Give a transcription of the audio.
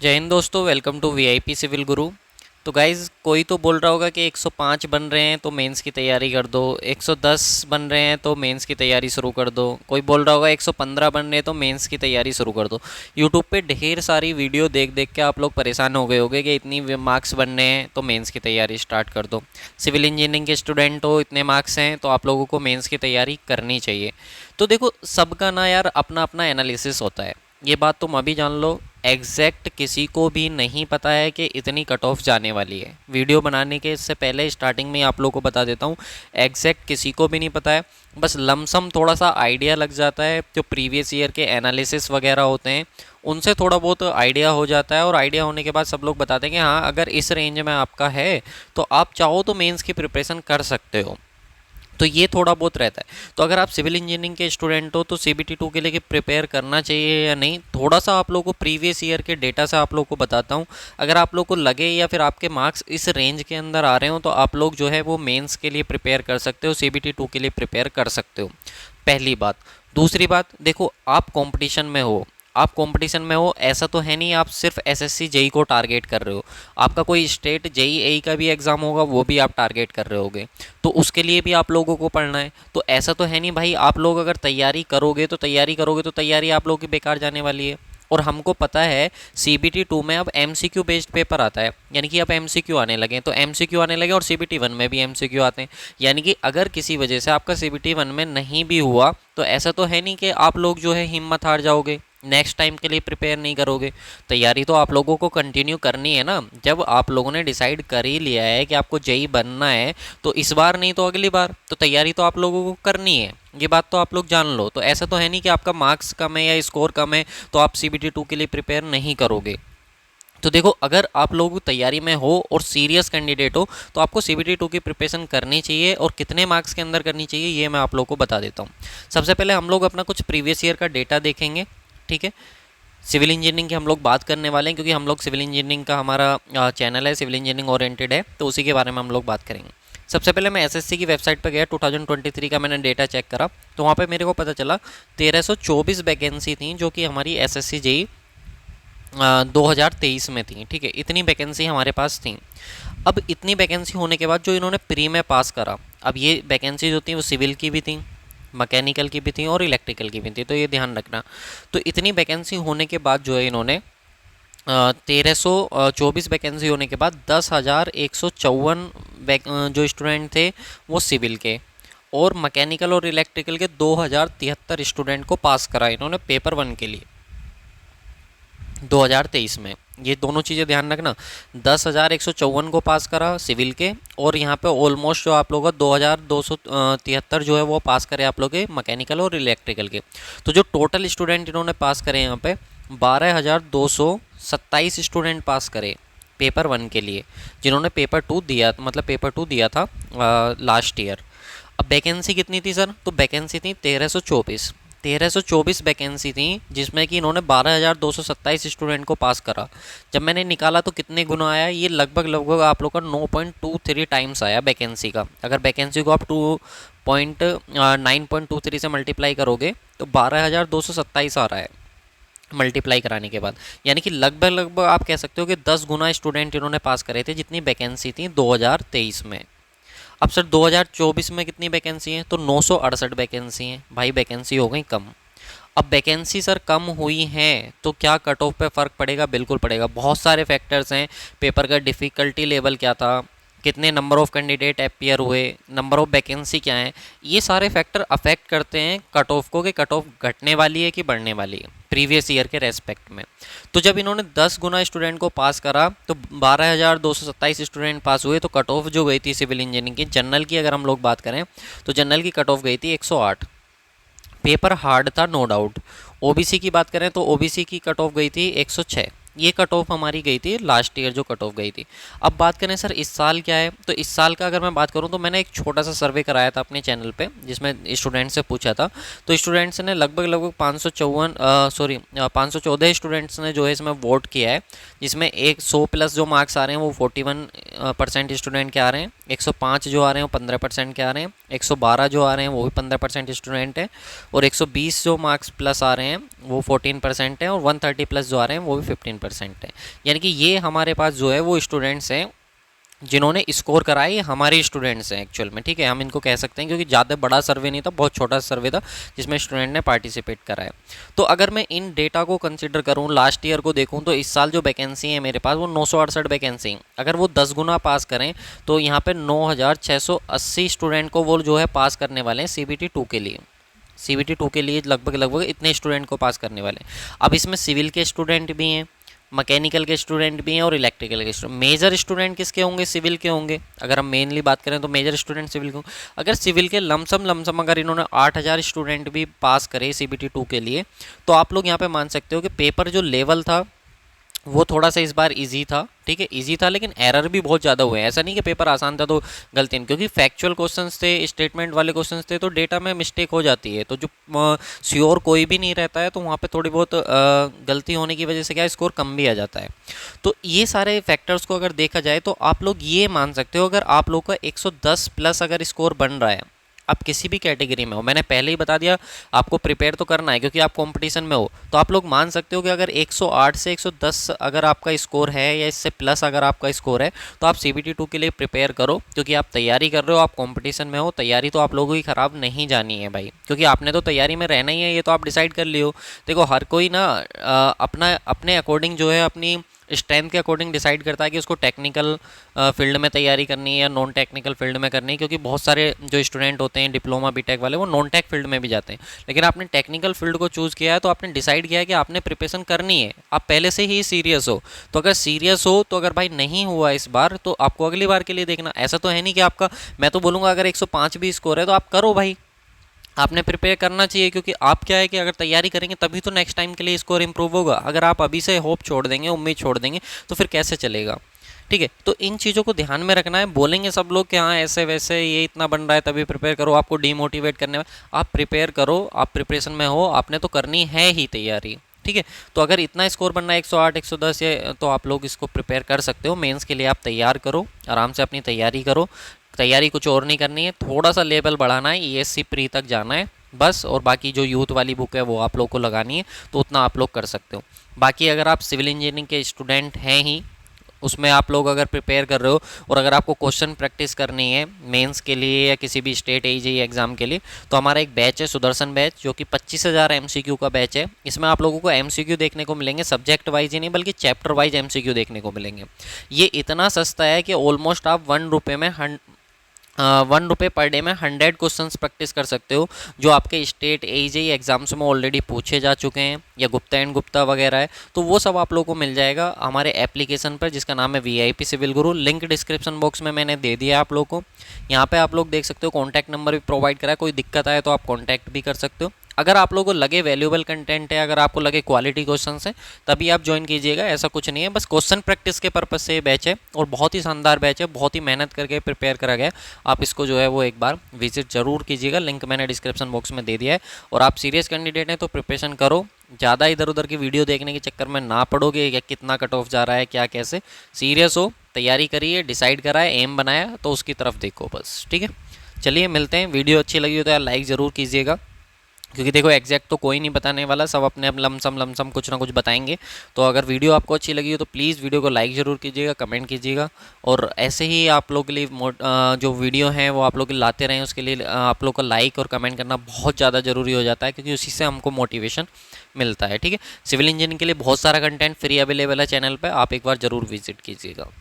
जय हिंद दोस्तों, welcome to VIP civil गुरु। तो गाइज़, कोई तो बोल रहा होगा कि 105 बन रहे हैं तो मेंस की तैयारी कर दो, 110 बन रहे हैं तो मेंस की तैयारी शुरू कर दो, कोई बोल रहा होगा 115 बन रहे हैं तो मेंस की तैयारी शुरू कर दो। यूट्यूब पे ढेर सारी वीडियो देख देख के आप लोग परेशान हो गए होंगे कि इतनी मार्क्स बनने हैं तो मेंस की तैयारी स्टार्ट कर दो। सिविल इंजीनियरिंग के स्टूडेंट हो, इतने मार्क्स हैं तो आप लोगों को मेंस की तैयारी करनी चाहिए। तो देखो, सबका ना यार अपना अपना एनालिसिस होता है, ये बात तुम अभी जान लो। एग्जैक्ट किसी को भी नहीं पता है कि इतनी कट ऑफ जाने वाली है। वीडियो बनाने के इससे पहले स्टार्टिंग में आप लोगों को बता देता हूँ, एग्जैक्ट किसी को भी नहीं पता है। बस लमसम थोड़ा सा आइडिया लग जाता है, जो प्रीवियस ईयर के एनालिसिस वगैरह होते हैं उनसे थोड़ा बहुत आइडिया हो जाता है। और आइडिया होने के बाद सब लोग बताते हैं कि हाँ, अगर इस रेंज में आपका है तो आप चाहो तो मेंस की प्रिपरेशन कर सकते हो। तो ये थोड़ा बहुत रहता है। तो अगर आप सिविल इंजीनियरिंग के स्टूडेंट हो तो CBT 2 के लिए प्रिपेयर करना चाहिए या नहीं, थोड़ा सा आप लोगों को प्रीवियस ईयर के डेटा से आप लोगों को बताता हूँ। अगर आप लोग को लगे या फिर आपके मार्क्स इस रेंज के अंदर आ रहे हो तो आप लोग जो है वो मेंस के लिए प्रिपेयर कर सकते हो, CBT 2 के लिए प्रिपेयर कर सकते हो। पहली बात। दूसरी बात, देखो आप कंपटीशन में हो, आप कंपटीशन में हो, ऐसा तो है नहीं आप सिर्फ SSC जेई को टारगेट कर रहे हो। आपका कोई स्टेट JEE का भी एग्ज़ाम होगा, वो भी आप टारगेट कर रहे होगे, तो उसके लिए भी आप लोगों को पढ़ना है। तो ऐसा तो है नहीं भाई, आप लोग अगर तैयारी आप लोगों की बेकार जाने वाली है। और हमको पता है CBT 2 में अब MCQ बेस्ड पेपर आता है, यानी कि अब MCQ आने लगे, तो MCQ आने लगे और CBT 1 में भी MCQ आते हैं। यानी कि अगर किसी वजह से आपका CBT 1 में नहीं भी हुआ तो ऐसा तो है नहीं कि आप लोग जो है हिम्मत हार जाओगे, नेक्स्ट टाइम के लिए प्रिपेयर नहीं करोगे। तैयारी तो आप लोगों को कंटिन्यू करनी है ना। जब आप लोगों ने डिसाइड कर ही लिया है कि आपको JEE बनना है तो इस बार नहीं तो अगली बार तो तैयारी तो आप लोगों को करनी है, ये बात तो आप लोग जान लो। तो ऐसा तो है नहीं कि आपका मार्क्स कम है या स्कोर कम है तो आप CBT 2 के लिए प्रिपेयर नहीं करोगे। तो देखो, अगर आप लोग तैयारी में हो और सीरियस कैंडिडेट हो तो आपको CBT 2 की प्रिपरेशन करनी चाहिए। और कितने मार्क्स के अंदर करनी चाहिए ये मैं आप लोग को बता देता हूँ। सबसे पहले हम लोग अपना कुछ प्रीवियस ईयर का डेटा देखेंगे, ठीक है। सिविल इंजीनियरिंग की हम लोग बात करने वाले हैं, क्योंकि हम लोग सिविल इंजीनियरिंग का हमारा चैनल है, सिविल इंजीनियरिंग ओरिएंटेड है, तो उसी के बारे में हम लोग बात करेंगे। सबसे पहले मैं SSC की वेबसाइट पर गया, 2023 का मैंने डेटा चेक करा तो वहाँ पे मेरे को पता चला 1324 वैकेंसी थी जो कि हमारी SSC JEE 2023 में थी, ठीक है। इतनी वैकेंसी हमारे पास थी। अब इतनी वैकेंसी होने के बाद जो इन्होंने प्री में पास करा, अब ये वैकेंसी जो थी वो सिविल की भी थी, मैकेनिकल की भी थी और इलेक्ट्रिकल की भी थी, तो ये ध्यान रखना। तो इतनी वैकेंसी होने के बाद जो है इन्होंने 1324 वैकेंसी होने के बाद 10,154 जो स्टूडेंट थे वो सिविल के, और मैकेनिकल और इलेक्ट्रिकल के 2073 स्टूडेंट को पास करा इन्होंने पेपर 1 के लिए 2023 में। ये दोनों चीज़ें ध्यान रखना, 10,154 को पास करा सिविल के, और यहाँ पे ऑलमोस्ट जो आप लोगों का 2,273 जो है वो पास करे आप लोग के मैकेनिकल और इलेक्ट्रिकल के। तो जो टोटल स्टूडेंट इन्होंने पास करे यहाँ पे 12,227 स्टूडेंट पास करे पेपर 1 के लिए, जिन्होंने पेपर 2 दिया, मतलब पेपर 2 दिया था लास्ट ईयर। अब वैकेंसी कितनी थी सर? तो वैकेंसी थी 1324 वैकेंसी थी, जिसमें कि इन्होंने 12,227 स्टूडेंट को पास करा। जब मैंने निकाला तो कितने गुना आया, ये लगभग आप लोग का 9.23 टाइम्स आया वैकेंसी का। अगर वैकेंसी को आप 9.23 से मल्टीप्लाई करोगे तो 12,227 आ रहा है मल्टीप्लाई कराने के बाद, यानी कि लगभग आप कह सकते हो कि 10 गुना स्टूडेंट इन्होंने पास करे थे जितनी वैकेंसी थी 2023 में। अब सर 2024 में कितनी वैकेंसी है? तो 968 वैकेंसी हैं भाई, वैकेंसी हो गई कम। अब वैकेंसी सर कम हुई हैं तो क्या कट ऑफ पे फ़र्क पड़ेगा? बिल्कुल पड़ेगा। बहुत सारे फैक्टर्स हैं, पेपर का डिफ़िकल्टी लेवल क्या था, कितने नंबर ऑफ़ कैंडिडेट अपीयर हुए, नंबर ऑफ़ वैकेंसी क्या है, ये सारे फैक्टर अफेक्ट करते हैं कट ऑफ को, कि कट ऑफ घटने वाली है कि बढ़ने वाली है प्रीवियस ईयर के रेस्पेक्ट में। तो जब इन्होंने 10 गुना स्टूडेंट को पास करा तो 12,227 स्टूडेंट पास हुए, तो कट ऑफ जो गई थी सिविल इंजीनियरिंग की, जनरल की अगर हम लोग बात करें तो जनरल की कट ऑफ गई थी 108। पेपर हार्ड था नो डाउट। OBC की बात करें तो OBC की कट ऑफ गई थी 106। ये कट ऑफ हमारी गई थी लास्ट ईयर जो कट ऑफ गई थी। अब बात करें सर इस साल क्या है, तो इस साल का अगर मैं बात करूं तो मैंने एक छोटा सा सर्वे कराया था अपने चैनल पे, जिसमें स्टूडेंट से पूछा था। तो स्टूडेंट्स ने लगभग 514 स्टूडेंट्स ने जो है इसमें वोट किया है, जिसमें 100 प्लस जो मार्क्स आ रहे हैं वो 41% स्टूडेंट के आ रहे हैं, 105 जो आ रहे हैं वो 15% के आ रहे हैं, 112 जो आ रहे हैं वो भी 15% स्टूडेंट हैं, और 120 जो मार्क्स प्लस आ रहे हैं वो 14% हैं, और 130 प्लस जो आ रहे हैं वो भी 15% हैं। यानी कि ये हमारे पास जो है वो स्टूडेंट्स हैं जिन्होंने स्कोर करा है, ये हमारे स्टूडेंट्स हैं एक्चुअल में, ठीक है, हम इनको कह सकते हैं, क्योंकि ज़्यादा बड़ा सर्वे नहीं था, बहुत छोटा सर्वे था जिसमें स्टूडेंट ने पार्टिसिपेट करा है। तो अगर मैं इन डेटा को कंसिडर करूं, लास्ट ईयर को देखूं, तो इस साल जो वैकेंसी है मेरे पास वो 968 वैकेंसी, अगर वो 10 गुना पास करें तो यहाँ पे 9680 स्टूडेंट को वो जो है पास करने वाले हैं CBT 2 के लिए। CBT 2 के लिए लगभग इतने स्टूडेंट को पास करने वाले हैं। अब इसमें सिविल के स्टूडेंट भी हैं, मैकेनिकल के स्टूडेंट भी हैं और इलेक्ट्रिकल के स्टूडेंट। मेजर स्टूडेंट किसके होंगे? सिविल के होंगे। अगर हम मेनली बात करें तो मेजर स्टूडेंट सिविल के होंगे। अगर सिविल के लमसम अगर इन्होंने 8000 स्टूडेंट भी पास करे CBT 2 के लिए, तो आप लोग यहाँ पे मान सकते हो कि पेपर जो लेवल था वो थोड़ा सा इस बार इजी था, ठीक है, इजी था, लेकिन एरर भी बहुत ज़्यादा हुए हैं। ऐसा नहीं कि पेपर आसान था तो गलती नहीं, क्योंकि फैक्चुअल क्वेश्चंस थे, स्टेटमेंट वाले क्वेश्चंस थे, तो डेटा में मिस्टेक हो जाती है। तो जो श्योर कोई भी नहीं रहता है तो वहाँ पे थोड़ी बहुत गलती होने की वजह से क्या स्कोर कम भी आ जाता है। तो ये सारे फैक्टर्स को अगर देखा जाए तो आप लोग ये मान सकते हो, अगर आप लोग का 110 प्लस अगर स्कोर बन रहा है, आप किसी भी कैटेगरी में हो, मैंने पहले ही बता दिया आपको प्रिपेयर तो करना है क्योंकि आप कंपटीशन में हो, तो आप लोग मान सकते हो कि अगर 108 से 110 अगर आपका स्कोर है या इससे प्लस अगर आपका स्कोर है तो आप CBT 2 के लिए प्रिपेयर करो, क्योंकि आप तैयारी कर रहे हो, आप कंपटीशन में हो। तैयारी तो आप लोगों की ख़राब नहीं जानी है भाई, क्योंकि आपने तो तैयारी में रहना ही है, ये तो आप डिसाइड कर लियो। देखो हर कोई ना अपना अपने अकॉर्डिंग जो है अपनी स्ट्रेंथ के अकॉर्डिंग डिसाइड करता है कि उसको टेक्निकल फील्ड में तैयारी करनी है या नॉन टेक्निकल फील्ड में करनी है, क्योंकि बहुत सारे जो स्टूडेंट होते हैं डिप्लोमा बीटेक वाले वो नॉन टेक फील्ड में भी जाते हैं। लेकिन आपने टेक्निकल फील्ड को चूज़ किया है तो आपने डिसाइड किया है कि आपने प्रिपरेशन करनी है, आप पहले से ही सीरियस हो। तो अगर सीरियस हो तो अगर भाई नहीं हुआ इस बार तो आपको अगली बार के लिए देखना। ऐसा तो है नहीं कि आपका, मैं तो बोलूँगा अगर 105 भी स्कोर है तो आप करो भाई, आपने प्रिपेयर करना चाहिए, क्योंकि आप क्या है कि अगर तैयारी करेंगे तभी तो नेक्स्ट टाइम के लिए स्कोर इंप्रूव होगा। अगर आप अभी से होप छोड़ देंगे, उम्मीद छोड़ देंगे, तो फिर कैसे चलेगा? ठीक है, तो इन चीज़ों को ध्यान में रखना है। बोलेंगे सब लोग कि हाँ ऐसे वैसे ये इतना बन रहा है तभी प्रिपेयर करो, आपको डीमोटिवेट करने में, आप प्रिपेयर करो, आप प्रिपरेशन में हो, आपने तो करनी है ही तैयारी, ठीक है। तो अगर इतना स्कोर बनना है 108 110 ये, तो आप लोग इसको प्रिपेयर कर सकते हो। मेंस के लिए आप तैयार करो, आराम से अपनी तैयारी करो। तैयारी कुछ और नहीं करनी है, थोड़ा सा लेवल बढ़ाना है, ESC प्री तक जाना है बस, और बाकी जो यूथ वाली बुक है वो आप लोग को लगानी है, तो उतना आप लोग कर सकते हो। बाकी अगर आप सिविल इंजीनियरिंग के स्टूडेंट हैं ही, उसमें आप लोग अगर प्रिपेयर कर रहे हो और अगर आपको क्वेश्चन प्रैक्टिस करनी है मेंस के लिए या किसी भी स्टेट AJE एग्ज़ाम के लिए, तो हमारा एक बैच है सुदर्शन बैच, जो कि 25,000 MCQ का बैच है। इसमें आप लोगों को MCQ देखने को मिलेंगे, सब्जेक्ट वाइज ही नहीं बल्कि चैप्टर वाइज MCQ देखने को मिलेंगे। ये इतना सस्ता है कि ऑलमोस्ट आप ₹1 पर डे में 100 क्वेश्चंस प्रैक्टिस कर सकते हो, जो आपके स्टेट AJE एग्जाम्स में ऑलरेडी पूछे जा चुके हैं या गुप्ता एंड गुप्ता वगैरह है, तो वो सब आप लोगों को मिल जाएगा हमारे एप्लीकेशन पर जिसका नाम है VIP सिविल गुरु। लिंक डिस्क्रिप्शन बॉक्स में मैंने दे दिया है आप लोगों को। यहाँ पे आप लोग देख सकते हो कॉन्टैक्ट नंबर भी प्रोवाइड करा है, कोई दिक्कत आए तो आप कॉन्टैक्ट भी कर सकते हो। अगर आप लोगों को लगे वैल्यूएबल कंटेंट है, अगर आपको लगे क्वालिटी क्वेश्चन है, तभी आप ज्वाइन कीजिएगा, ऐसा कुछ नहीं है, बस क्वेश्चन प्रैक्टिस के पर्पज से ये बैच है और बहुत ही शानदार बैच है, बहुत ही मेहनत करके प्रिपेयर करा गया है। आप इसको जो है वो एक बार विजिट जरूर कीजिएगा, लिंक मैंने डिस्क्रिप्शन बॉक्स में दे दिया है। और आप सीरियस कैंडिडेट हैं तो प्रिपरेशन करो, ज़्यादा इधर उधर की वीडियो देखने के चक्कर में ना पड़ोगे या कितना कट ऑफ जा रहा है क्या कैसे। सीरियस हो, तैयारी करिए, डिसाइड करा है, एम बनाया तो उसकी तरफ देखो बस, ठीक है। चलिए मिलते हैं, वीडियो अच्छी लगी हो तो यार लाइक ज़रूर कीजिएगा, क्योंकि देखो एग्जैक्ट तो कोई नहीं बताने वाला, सब अपने लमसम कुछ ना कुछ बताएंगे। तो अगर वीडियो आपको अच्छी लगी हो तो प्लीज़ वीडियो को लाइक ज़रूर कीजिएगा, कमेंट कीजिएगा, और ऐसे ही आप लोग के लिए जो वीडियो हैं वो आप लोग लाते रहें, उसके लिए आप लोग का लाइक और कमेंट करना बहुत ज़्यादा ज़रूरी हो जाता है, क्योंकि उसी से हमको मोटिवेशन मिलता है, ठीक है। सिविल इंजीनियरिंग के लिए बहुत सारा कंटेंट फ्री अवेलेबल है चैनल पर, आप एक बार ज़रूर विजिट कीजिएगा।